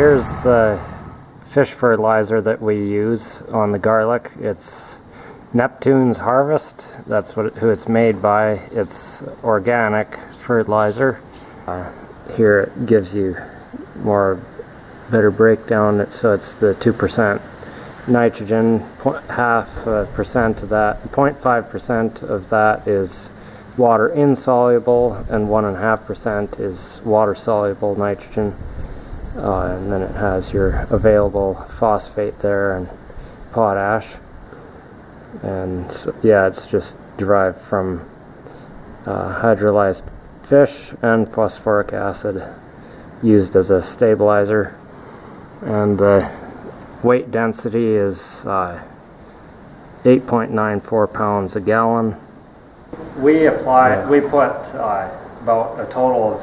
here's the fish fertilizer that we use on the garlic. It's Neptune's Harvest. That's who it's made by. It's organic fertilizer. Here it gives you better breakdown. So it's the 2% nitrogen, 0.5% of that, 0.5% of that is water insoluble, and 1.5% is water soluble nitrogen. And then it has your available phosphate there and potash. And so, yeah, it's just derived from hydrolyzed fish and phosphoric acid used as a stabilizer. And the weight density is 8.94 pounds a gallon. We put about a total of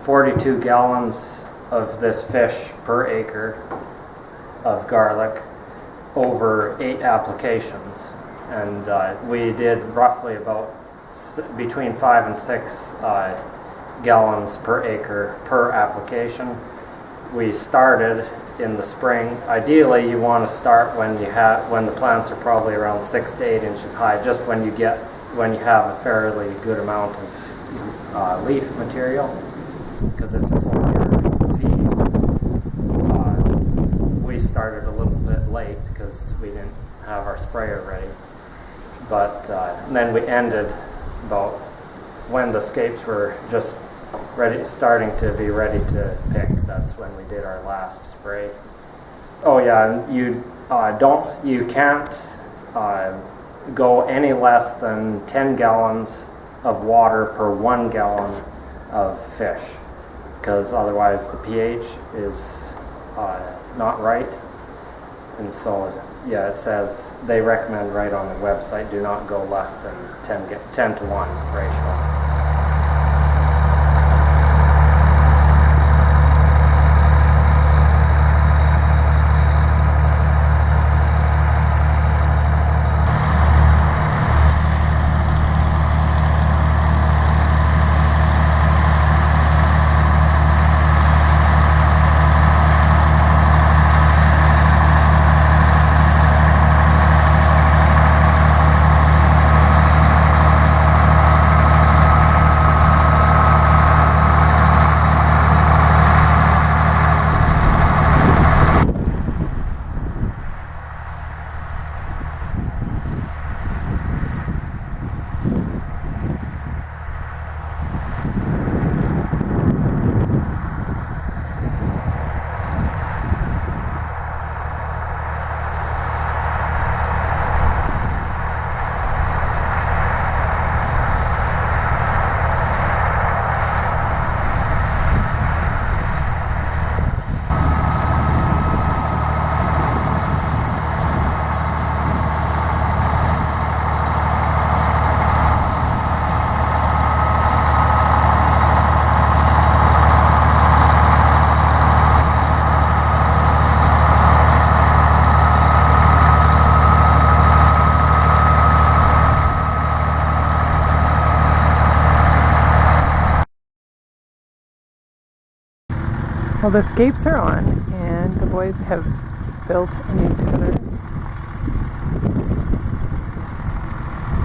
42 gallons of this fish per acre of garlic over 8 applications. And we did roughly about between 5 and 6 gallons per acre per application. We started in the spring. Ideally, you want to start when the plants are probably around 6 to 8 inches high, just when you have a fairly good amount of leaf material, because it's a full year feed. We started a little bit late because we didn't have our sprayer ready, but then we ended about when the scapes were just starting to be ready to pick. That's when we did our last spray. Oh yeah, and you can't go any less than 10 gallons of water per 1 gallon of fish, because otherwise the pH is not right. And so yeah, it says they recommend right on the website, do not go less than 10 to 1 ratio. Well, the scapes are on, and the boys have built a new cutter.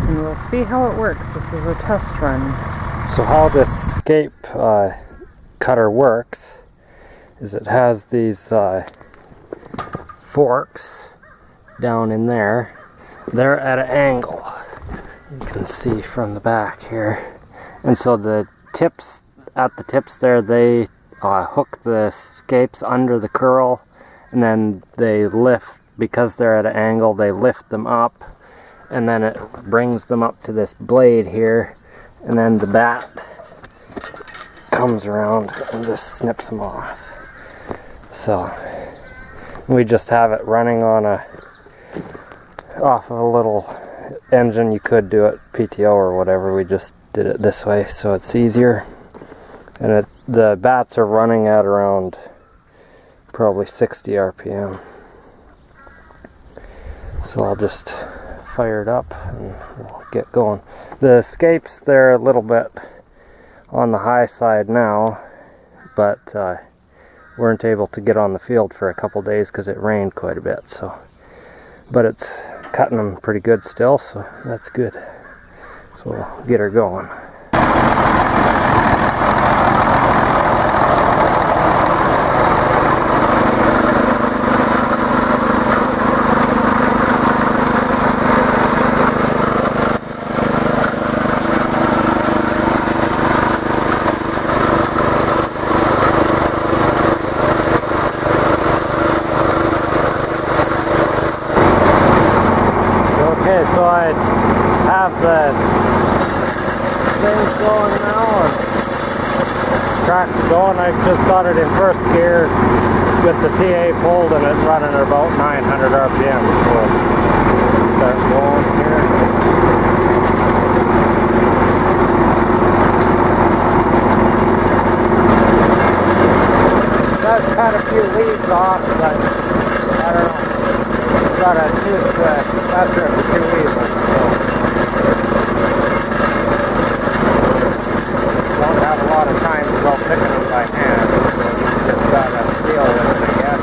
And we'll see how it works. This is a test run. So how this scape cutter works is it has these forks down in there. They're at an angle. You can see from the back here. And so the tips, at the tips there, they hook the scapes under the curl, and then they lift, because they're at an angle, they lift them up, and then it brings them up to this blade here, and then the bat comes around and just snips them off. So we just have it running on off of a little engine. You could do it PTO or whatever. We just did it this way so it's easier. And the bats are running at around probably 60 RPM. So I'll just fire it up and we'll get going. The scapes, they're a little bit on the high side now, but weren't able to get on the field for a couple days because it rained quite a bit. So, but it's cutting them pretty good still, so that's good. So we'll get her going. Okay, so I have the things going now and track's going. I just got it in first gear with the TA pulled and it's running at about 900 RPM. So let's start going here. Does cut a few leaves off, but I don't know. Got a tooth after it for 2 weeks, so don't have a lot of time to go picking them by hand. Just gotta deal with it, I guess.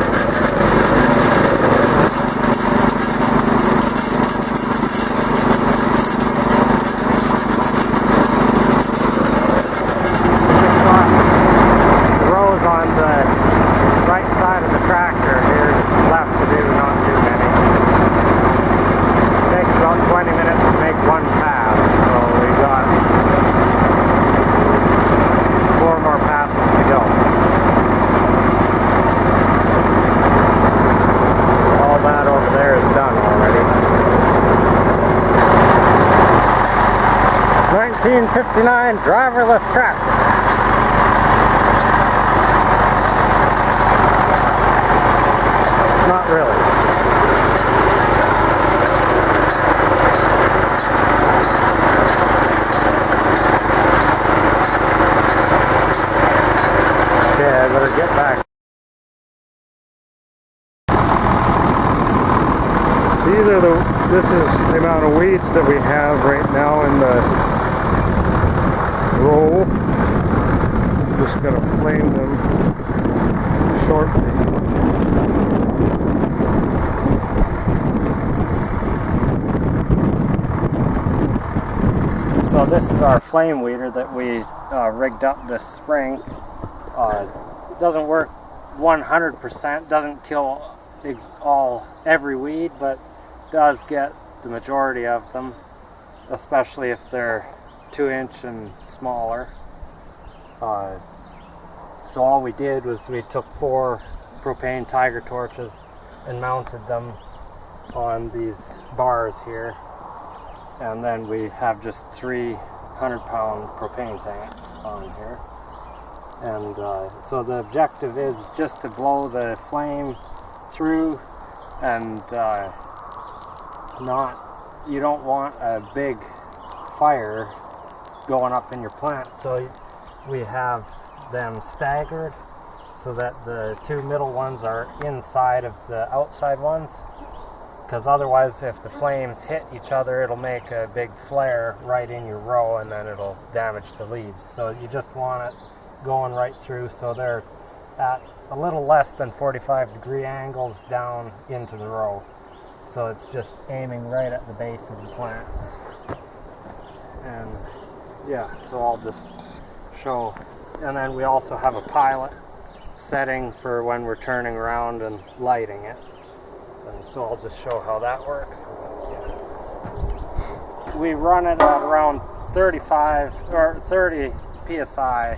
The rows on the right side of the tractor here, left to do, not too many. Takes about 20 minutes to make one pass, so we got 4 more passes to go. All that over there is done already. 1959 driverless tractor. Not really. Okay, I better get back. This is the amount of weeds that we have right now in the row. Just gonna flame them shortly. So this is our flame weeder that we rigged up this spring. Doesn't work 100%, doesn't kill every weed, but does get the majority of them, especially if they're 2-inch and smaller. So all we did was we took 4 propane Tiger torches and mounted them on these bars here, and then we have just 3 100-pound propane tanks on here. And so the objective is just to blow the flame through, and you don't want a big fire going up in your plant, so we have them staggered so that the 2 middle ones are inside of the outside ones, because otherwise if the flames hit each other it'll make a big flare right in your row and then it'll damage the leaves. So you just want it going right through, so they're at a little less than 45-degree angles down into the row. So it's just aiming right at the base of the plants. And yeah, so I'll just show. And then we also have a pilot setting for when we're turning around and lighting it. And so I'll just show how that works. We run it at around 35 or 30 psi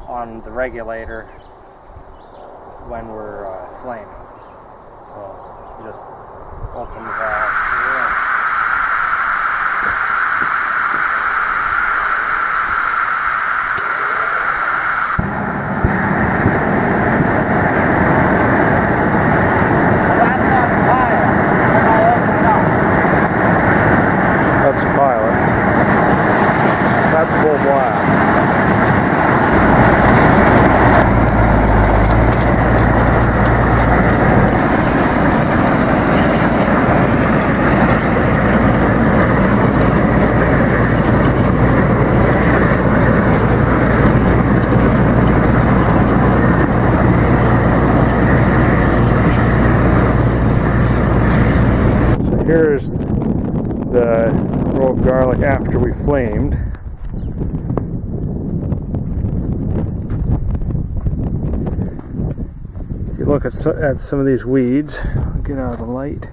on the regulator when we're flaming. So just open the valve. That's the pilot. That's full blast. here's the row of garlic after we flamed. If you look at some of these weeds, I'll get out of the light,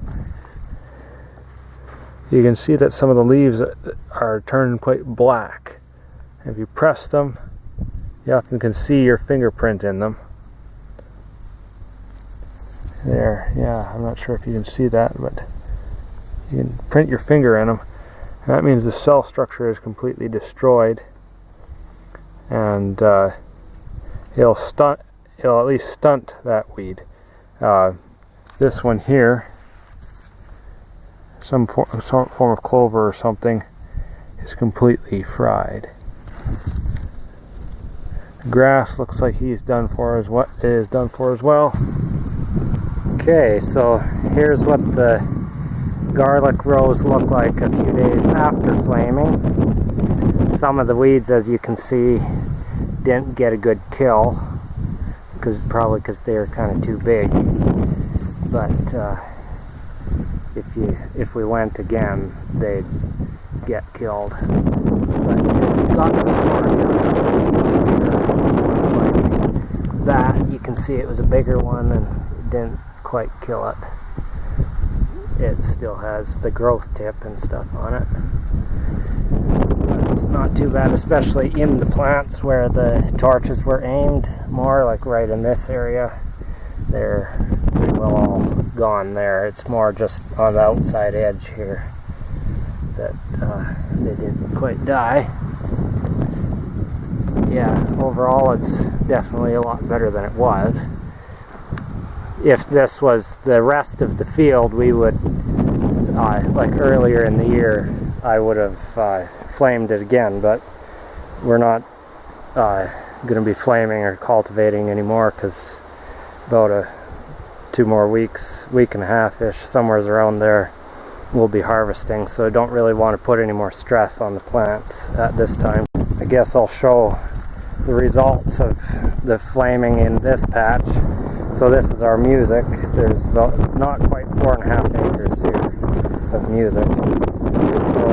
you can see that some of the leaves are turning quite black. If you press them, you often can see your fingerprint in them. There, yeah, I'm not sure if you can see that, but you can print your finger in them. And that means the cell structure is completely destroyed, and it'll at least stunt that weed. This one here, some form of clover or something, is completely fried. The grass looks like he's done for as what it is done for as well. Okay, so here's what the garlic rows look like a few days after flaming. Some of the weeds, as you can see, didn't get a good kill, probably because they were kind of too big. But if we went again, they'd get killed. But it got ones like that. You can see it was a bigger one and it didn't quite kill it. It still has the growth tip and stuff on it. But it's not too bad, especially in the plants where the torches were aimed more, like right in this area. They're pretty well all gone there. It's more just on the outside edge here that they didn't quite die. Yeah, overall it's definitely a lot better than it was. If this was the rest of the field, we would, like earlier in the year, I would have flamed it again, but we're not going to be flaming or cultivating anymore because about 2 more weeks, week and a half-ish, somewhere around there, we'll be harvesting, so I don't really want to put any more stress on the plants at this time. I guess I'll show the results of the flaming in this patch. So this is our music. There's about not quite 4.5 acres here of music. So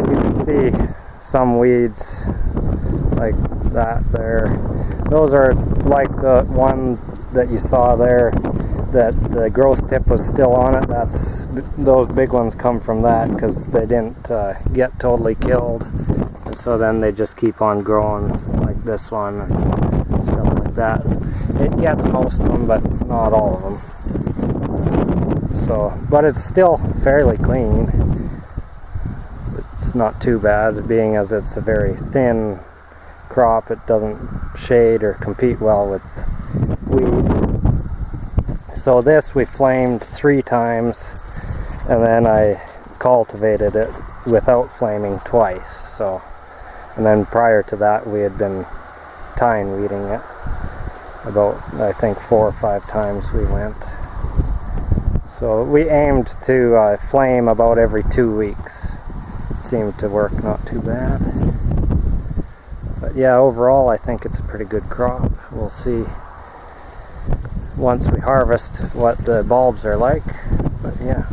you can see some weeds like that there. Those are like the one that you saw there, that the growth tip was still on it. Those big ones come from that because they didn't get totally killed. And so then they just keep on growing like this one and stuff like that. It gets most of them, but not all of them. So, but it's still fairly clean. It's not too bad, being as it's a very thin crop. It doesn't shade or compete well with weeds. So this we flamed 3 times, and then I cultivated it without flaming twice. So, and then prior to that we had been tine weeding it. About, I think, 4 or 5 times we went. So we aimed to flame about every 2 weeks. It seemed to work not too bad. But yeah, overall I think it's a pretty good crop. We'll see once we harvest what the bulbs are like. But yeah.